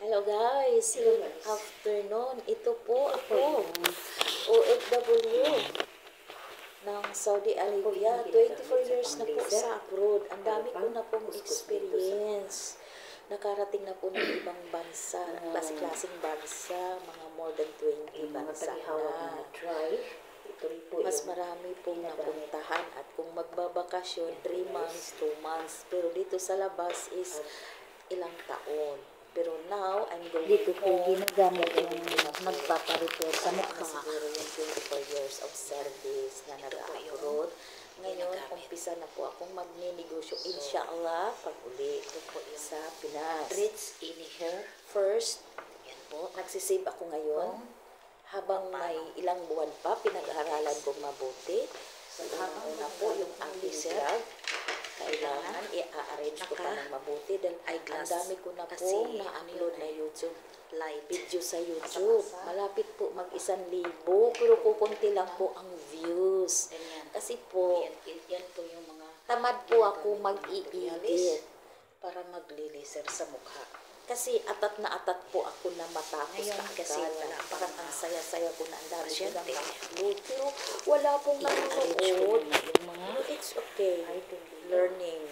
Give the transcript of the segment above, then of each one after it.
Hello guys, good afternoon. Ito po ako, OFW ng Saudi Arabia. 24 years na po sa abroad. Ang dami ko na pong experience. Nakarating na po ng ibang bansa, klase-klaseng bansa, mga more than 20 bansa na. Mas marami pong napuntahan at kung magbabakasyon, 3 months, 2 months. Pero dito sa labas is ilang taon. Pero now, I'm going Dito po home. ginagamit yung nagpaparepair sa mukha. Siguro yung 24 years of service na nag-abroad. Ngayon, umpisa na po akong magninegosyo. Inshallah, pag uli sa Pinas. Treats in hair. First, Yan po. nagsisave ako ngayon. Habang may ilang buwan pa, pinag-aaralan kong mabuti. Habang na po yung anti-serve, kailangan i-arrange ko pa ng mabuti dahil ang dami ko na po na-upload na YouTube video sa YouTube. Malapit po mag-1,000 pero kukunti lang po ang views. Kasi po, Yan po yung mga tamad po ako mag-i-edit. para maglilisir sa mukha. Kasi atat na atat po ako na matapos Ngayon, kasi wala pa parang ang saya-saya ko na ang dami ko pasyente. nang upload. Pero wala pong I-arrange ko nanonood. muna yung mga Pero it's okay. idol. Learning.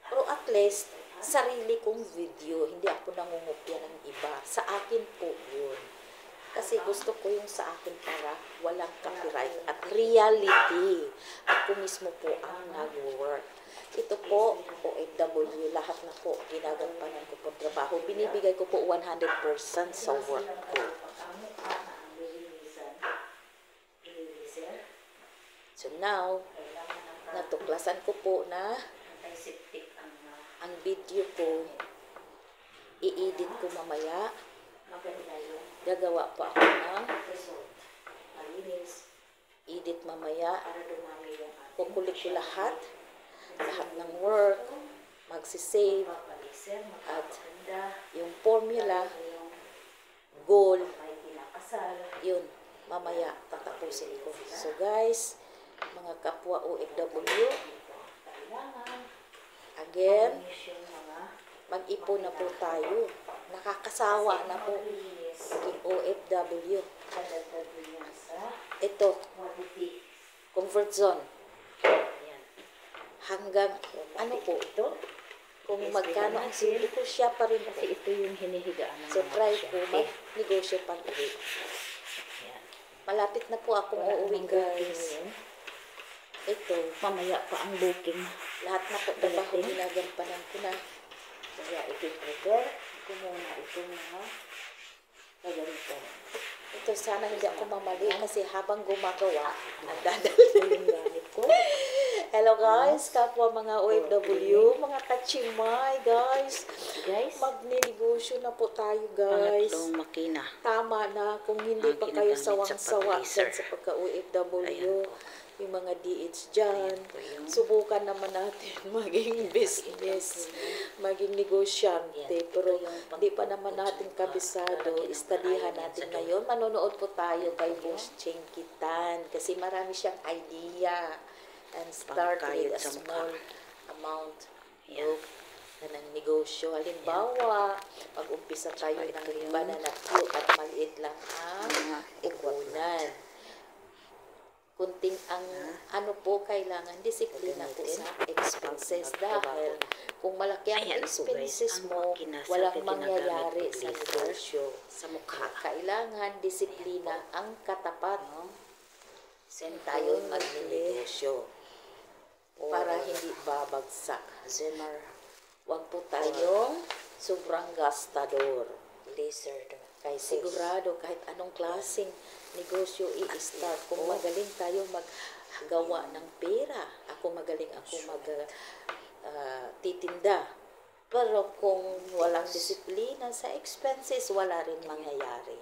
Pero at least, sarili kong video, hindi ako nangungupya ng iba. Sa akin po yun. Kasi gusto ko yung sa akin para walang copyright at reality. Ako mismo po ang nag-work. Ito po, OFW, lahat na po, ginagampanan ko po trabaho. Binibigay ko po 100% sa work ko. So now, natuklasan ko po na ang video ko, i-edit ko mamaya. Gagawa pa ako ng edit mamaya. Kukulik ko lahat ng work, magsisave, at yung formula, goal, yun, mamaya tatapusin ko. So guys, mga kapwa OFW, again, mag-ipon na po tayo. Nakakasawa na po maging OFW. Ito, comfort zone. Hanggang, ano po ito? Kung magkano ang sweldo ko, siya pa rin po. Kasi ito yung hinihigaan ng So mga try ko pasyente. mag-negosyo pag uwi. Yan. Malapit na po akong uuwi guys. Ito, Mamaya pa ang booking. lahat na po trabaho ginagampanan ko na. Kaya i-prepare ko muna itong mga gaganito. Ito, sana hindi ako mamali kasi habang gumagawa, nagdadal. Ito yung gamit ko. Hello guys, kapwa mga OFW, mga kachimay guys. Guys, Magninegosyo na po tayo guys. pangatlong makina. Tama na, kung hindi Ang pa kayo ginagamit sa sawang-sawa pag-laser. dyan sa pagka-OFW, Ayan po. yung mga DH dyan, Ayan po yung- subukan naman natin maging business, maging negosyante. Ayan. Pero Ito yung hindi pa naman natin kabisado. Istadihan natin ngayon. Manonood po tayo kay Boss Chinkitan kasi marami siyang idea. And start Pangkayod with a sa small mukha. amount Ayan. ng negosyo. Halimbawa, mag-umpisa tayo Ito ng yung- banana cue at maliit lang ang Mga puhunan. Kunting ang ano po, kailangan disiplina po sa expenses dahil kung malaki ang Ayan po, guys, expenses ang mo, makina sa walang atin mangyayari ginagamit sa pag-laser negosyo. sa mukha. Kailangan disiplina ang katapat. Sen tayo magnegosyo para hindi babagsak. Zimmer Huwag po tayong sobrang gastador. laser. Kaya sigurado kahit anong klaseng negosyo i-start. Kung magaling tayo maggawa ng pera, ako magaling ako titinda. Pero kung walang disiplina sa expenses, wala rin mangyayari.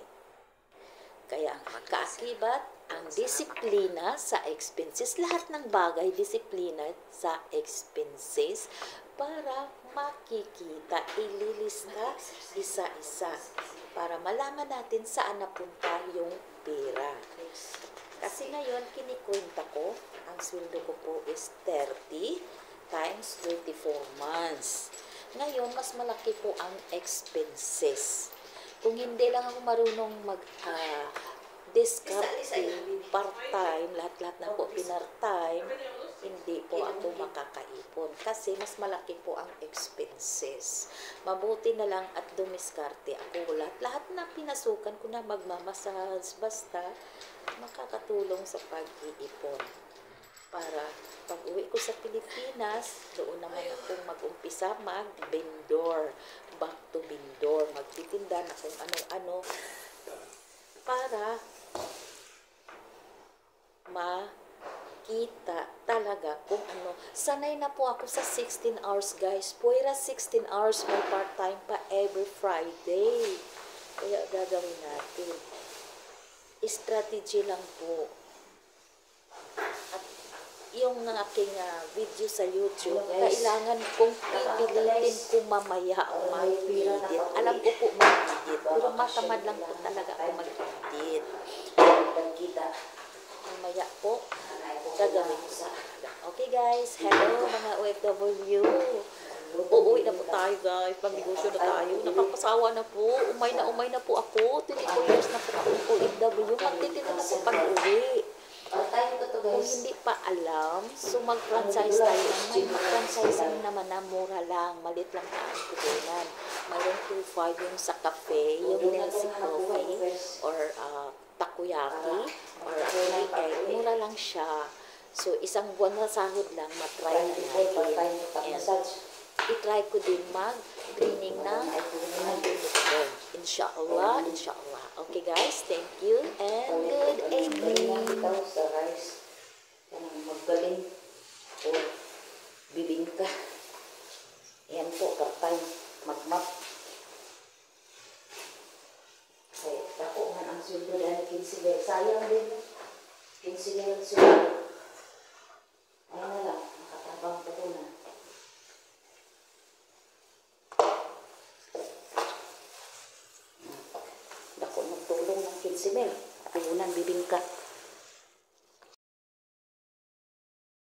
Kaya kaakibat ang disiplina sa expenses, lahat ng bagay disiplina sa expenses para makikita, ililista isa-isa para malaman natin saan napunta yung pera. Kasi ngayon, kinikwenta ko, ang sweldo ko po is 30 times 24 months. Ngayon, mas malaki po ang expenses. Kung hindi lang ako marunong diskarte, part-time, lahat-lahat na po pinart-time, hindi po ako makakaipon kasi mas malaki po ang expenses. Mabuti na lang at dumiskarte ako. Lahat na pinasukan ko na magmamasahas basta makakatulong sa pag-iipon. Para pag uwi ko sa Pilipinas, doon naman akong mag-umpisa mag-vendor. Back to vendor. Magtitinda na kung ano-ano para makita talaga kung ano. Sanay na po ako sa 16 hours guys. Puwera 16 hours may part-time pa every Friday. Kaya gagawin natin. Strategy lang po. At yung aking video sa YouTube, kailangan kong pipilitin ko mamaya mag-edit. Alam ko po mag-edit, pero matamad lang po talaga ako mag-edit. Mamaya po, gagawin ko sa okay guys, hello mga OFW. Uuwi na po tayo guys, pag-negosyo na tayo. Nakakasawa na po, umay na po ako. 24 years na po ako OFW. Magtitinda na po pag-uwi. Kung hindi pa alam, so mag-franchise tayo. May mag-franchise naman na mura lang, malit lang na ang puhunan. Mayroon 2.5 yung sa cafe, yung si coffee, or takoyaki, or egg, mura lang siya. So, isang buwan na sahod lang, matry natin. And itry ko din mag-cleaning ng uniform. Inshallah, inshallah. Okay guys, thank you and good evening. Sa rice. Magaling. O, bibingka. Yan po, kapay. Magmap. Ay, ako man ang sweldo dahil 15 bel. Sayang din. 15 bel ang sweldo. Ayun na lang, nakatabang po ko na. Dako magtulong ng 15 bel. Puhunan bibingka.